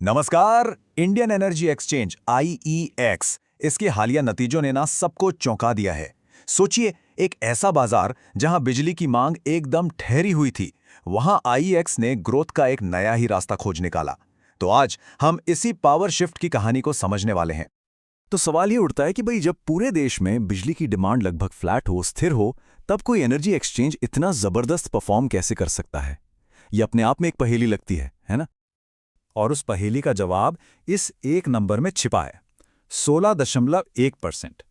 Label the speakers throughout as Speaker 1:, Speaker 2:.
Speaker 1: नमस्कार। Indian energy exchange IEX इसके हालिया नतीजों ने ना सबको चौंका दिया है। सोचिए, एक ऐसा बाजार जहां बिजली की मांग एकदम ठहरी हुई थी, वहां IEX ने ग्रोथ का एक नया ही रास्ता खोज निकाला। तो आज हम इसी पावर शिफ्ट की कहानी को समझने वाले हैं।
Speaker 2: तो सवाल ये उठता है कि भाई जब पूरे देश में बिजली की डिमांड लगभग फ्लैट हो, स्थिर हो, तब कोई एनर्जी एक्सचेंज इतना जबरदस्त परफॉर्म कैसे कर सकता है? ये अपने आप में एक पहेली लगती है ना?
Speaker 3: और उस पहेली का जवाब इस एक नंबर में छिपा है, 16.1%।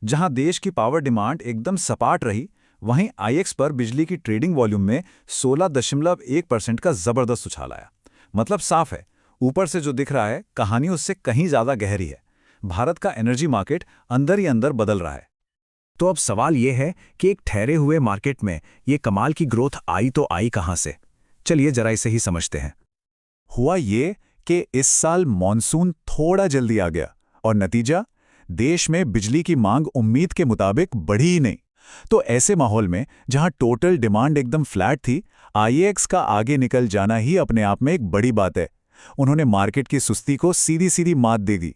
Speaker 3: जहां देश की पावर डिमांड एकदम सपाट रही, वहीं IEX पर बिजली की ट्रेडिंग वॉल्यूम में 16.1% का जबरदस्त उछाल आया। मतलब साफ है, ऊपर से जो दिख रहा है, कहानी उससे कहीं ज्यादा गहरी है। भारत का एनर्जी मार्केट अंदर ही अंदर बदल रहा है।
Speaker 2: तो अब सवाल ये है कि एक ठहरे हुए मार्केट में ये कमाल की ग्रोथ आई तो आई कहां से? चलिए जरा इसे ही समझते हैं।
Speaker 3: हुआ ये कि इस साल मॉनसून थोड़ा जल्दी आ गया और नतीजा, देश में बिजली की मांग उम्मीद के मुताबिक बढ़ी ही नहीं। तो ऐसे माहौल में जहां टोटल डिमांड एकदम फ्लैट थी, IEX का आगे निकल जाना ही अपने आप में एक बड़ी बात है। उन्होंने मार्केट की सुस्ती को सीधी सीधी मात दे दी।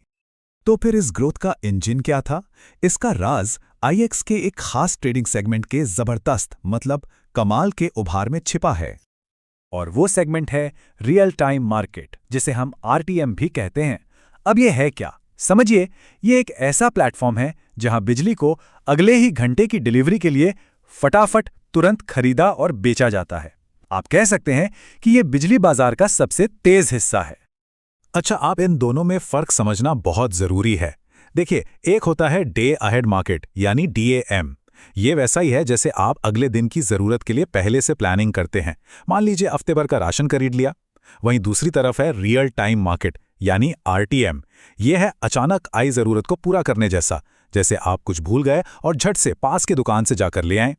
Speaker 2: तो फिर इस ग्रोथ का इंजन क्या था? इसका राज IEX के एक खास ट्रेडिंग सेगमेंट के जबरदस्त मतलब कमाल के उभार में छिपा है।
Speaker 3: और वो सेगमेंट है रियल टाइम मार्केट, जिसे हम RTM भी कहते हैं। अब ये है क्या? समझिए, ये एक ऐसा प्लेटफॉर्म है जहां बिजली को अगले ही घंटे की डिलीवरी के लिए फटाफट तुरंत खरीदा और बेचा जाता है। आप कह सकते हैं कि ये बिजली बाजार का सबसे तेज हिस्सा है। अच्छा, आप इन दोनों में फर्क समझना बहुत जरूरी है। देखिए, एक होता है डे अहेड मार्केट यानी DAM। ये वैसा ही है जैसे आप अगले दिन की जरूरत के लिए पहले से प्लानिंग करते हैं। मान लीजिए हफ्ते भर का राशन खरीद लिया। वहीं दूसरी तरफ है रियल टाइम मार्केट यानी RTM। ये है अचानक आई जरूरत को पूरा करने जैसा, जैसे आप कुछ भूल गए और झट से पास की दुकान से जाकर ले आए।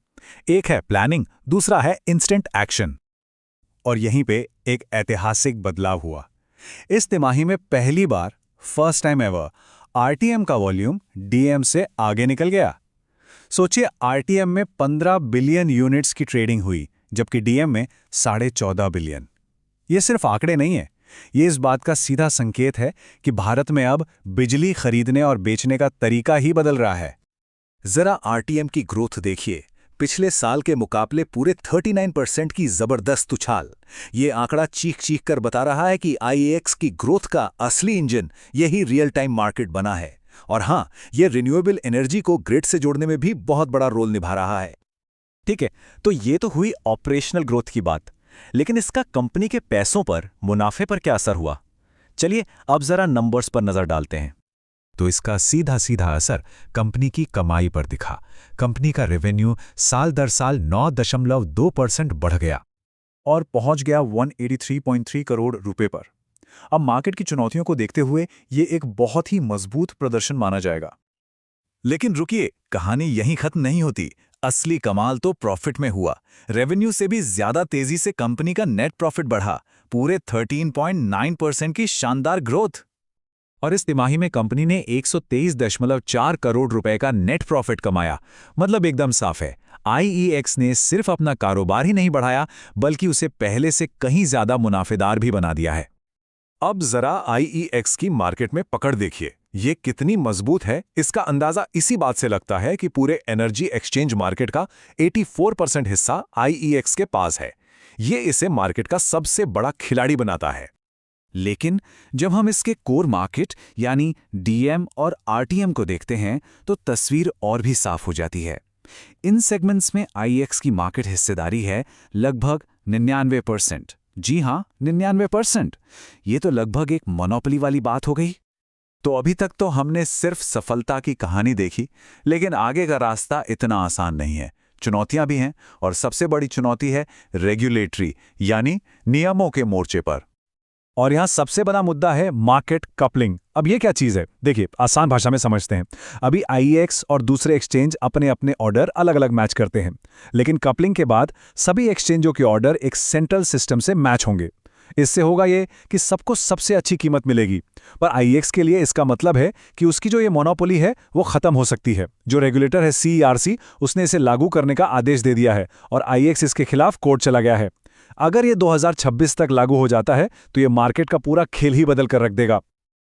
Speaker 3: एक है प्लानिंग, दूसरा है इंस्टेंट एक्शन। और यहीं पे एक ऐतिहासिक बदलाव हुआ। इस तिमाही में पहली बार, फर्स्ट टाइम एवर, RTM का वॉल्यूम DM से आगे निकल गया। सोचिए, RTM में 15 बिलियन यूनिट्स की ट्रेडिंग हुई, जबकि DM में 14.5 बिलियन। ये सिर्फ आंकड़े नहीं है, ये इस बात का सीधा संकेत है कि भारत में अब बिजली खरीदने और बेचने का तरीका ही बदल रहा है।
Speaker 1: जरा RTM की ग्रोथ देखिए, पिछले साल के मुकाबले पूरे 39% की जबरदस्त उछाल। ये आंकड़ा चीख चीख कर बता रहा है कि IEX की ग्रोथ का असली इंजन यही रियल टाइम मार्केट बना है। और हाँ, ये रिन्यूएबल एनर्जी को ग्रिड से जोड़ने में भी बहुत बड़ा रोल निभा रहा है।
Speaker 2: ठीक है, तो ये तो हुई ऑपरेशनल ग्रोथ की बात, लेकिन इसका कंपनी के पैसों पर, मुनाफे पर क्या असर हुआ? चलिए अब जरा नंबर्स पर नजर डालते हैं।
Speaker 3: तो इसका सीधा सीधा असर कंपनी की कमाई पर दिखा। कंपनी का रेवेन्यू साल दर साल 9.2% बढ़ गया और पहुंच गया 183.3 करोड़ रुपए पर। अब मार्केट की चुनौतियों को देखते हुए ये एक बहुत ही मजबूत प्रदर्शन माना जाएगा। लेकिन रुकिए, कहानी यहीं खत्म नहीं होती। असली कमाल तो प्रॉफिट में हुआ। रेवेन्यू से भी ज्यादा तेजी से कंपनी का नेट प्रॉफिट बढ़ा, पूरे 13.9% की शानदार ग्रोथ। और इस तिमाही में कंपनी ने 123.4 करोड़ रुपए का नेट प्रॉफिट कमाया। मतलब एकदम साफ है, IEX ने सिर्फ अपना कारोबार ही नहीं बढ़ाया, बल्कि उसे पहले से कहीं ज्यादा मुनाफेदार भी बना दिया है। अब जरा IEX की मार्केट में पकड़ देखिए, ये कितनी मजबूत है। इसका अंदाजा इसी बात से लगता है कि पूरे एनर्जी एक्सचेंज मार्केट का 84% हिस्सा IEX के पास है। ये इसे मार्केट का सबसे बड़ा खिलाड़ी बनाता है।
Speaker 2: लेकिन जब हम इसके कोर मार्केट यानी DM और RTM को देखते हैं, तो तस्वीर और भी साफ हो जाती है। इन सेगमेंट्स में IEX की मार्केट हिस्सेदारी है लगभग 99%। जी हां, 99%। ये तो लगभग एक मोनोपोली वाली बात हो गई।
Speaker 3: तो अभी तक तो हमने सिर्फ सफलता की कहानी देखी, लेकिन आगे का रास्ता इतना आसान नहीं है। चुनौतियां भी हैं, और सबसे बड़ी चुनौती है रेगुलेटरी यानी नियमों के मोर्चे पर। और यहां सबसे बड़ा मुद्दा है मार्केट कपलिंग। अब ये क्या चीज़ है? देखिए, आसान भाषा में समझते हैं। अभी IEX और दूसरे एक्सचेंज अपने अपने ऑर्डर अलग अलग मैच करते हैं, लेकिन कपलिंग के बाद सभी एक्सचेंजों के ऑर्डर एक सेंट्रल सिस्टम से मैच होंगे। इससे होगा ये कि सबको सबसे अच्छी कीमत मिलेगी। पर IEX के लिए इसका मतलब है कि उसकी जो ये मोनोपोली है वो खत्म हो सकती है। जो रेगुलेटर है CERC, उसने इसे लागू करने का आदेश दे दिया है और IEX इसके खिलाफ कोर्ट चला गया है। अगर ये 2026 तक लागू हो जाता है तो ये मार्केट का पूरा खेल ही बदल कर रख देगा।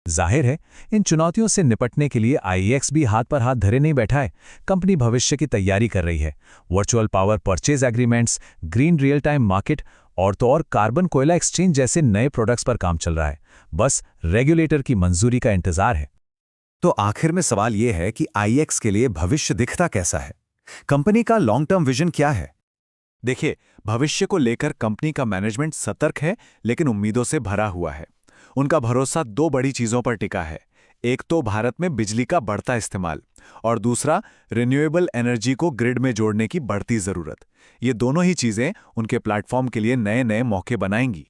Speaker 1: जाहिर है, इन चुनौतियों से निपटने के लिए आईईएक्स भी हाथ पर हाथ धरे नहीं बैठा है। कंपनी भविष्य की तैयारी कर रही है। Virtual power purchase agreements, green real time market और तो और कार्बन कोयला एक्सचेंज जैसे नए प्रोडक्ट्स पर काम चल रहा है। बस रेगुलेटर की मंजूरी का इंतजार है।
Speaker 2: तो आखिर में सवाल यह है कि आईईएक्स के लिए भविष्य दिखता कैसा है? कंपनी का लॉन्ग टर्म विजन क्या है?
Speaker 1: देखिए, भविष्य को लेकर कंपनी का मैनेजमेंट सतर्क है, लेकिन उम्मीदों से भरा हुआ है। उनका भरोसा दो बड़ी चीजों पर टिका है। एक तो भारत में बिजली का बढ़ता इस्तेमाल और दूसरा रिन्यूएबल एनर्जी को ग्रिड में जोड़ने की बढ़ती जरूरत। ये दोनों ही चीजें उनके प्लेटफॉर्म के लिए नए नए मौके बनाएंगी।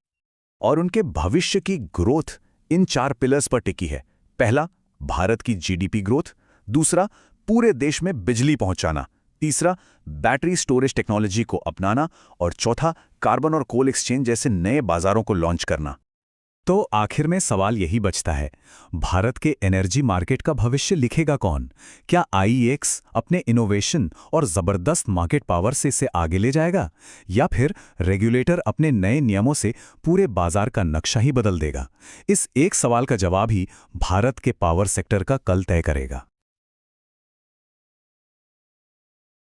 Speaker 2: और उनके भविष्य की ग्रोथ इन 4 पिलर्स पर टिकी है। पहला, भारत की जीडीपी ग्रोथ। दूसरा, पूरे देश में बिजली पहुंचाना। तीसरा, बैटरी स्टोरेज टेक्नोलॉजी को अपनाना। और चौथा, कार्बन और कोल एक्सचेंज जैसे नए बाजारों को लॉन्च करना।
Speaker 1: तो आखिर में सवाल यही बचता है, भारत के एनर्जी मार्केट का भविष्य लिखेगा कौन? क्या आईईएक्स अपने इनोवेशन और जबरदस्त मार्केट पावर से इसे आगे ले जाएगा, या फिर रेगुलेटर अपने नए नियमों से पूरे बाजार का नक्शा ही बदल देगा? इस एक सवाल का जवाब ही भारत के पावर सेक्टर का कल तय करेगा।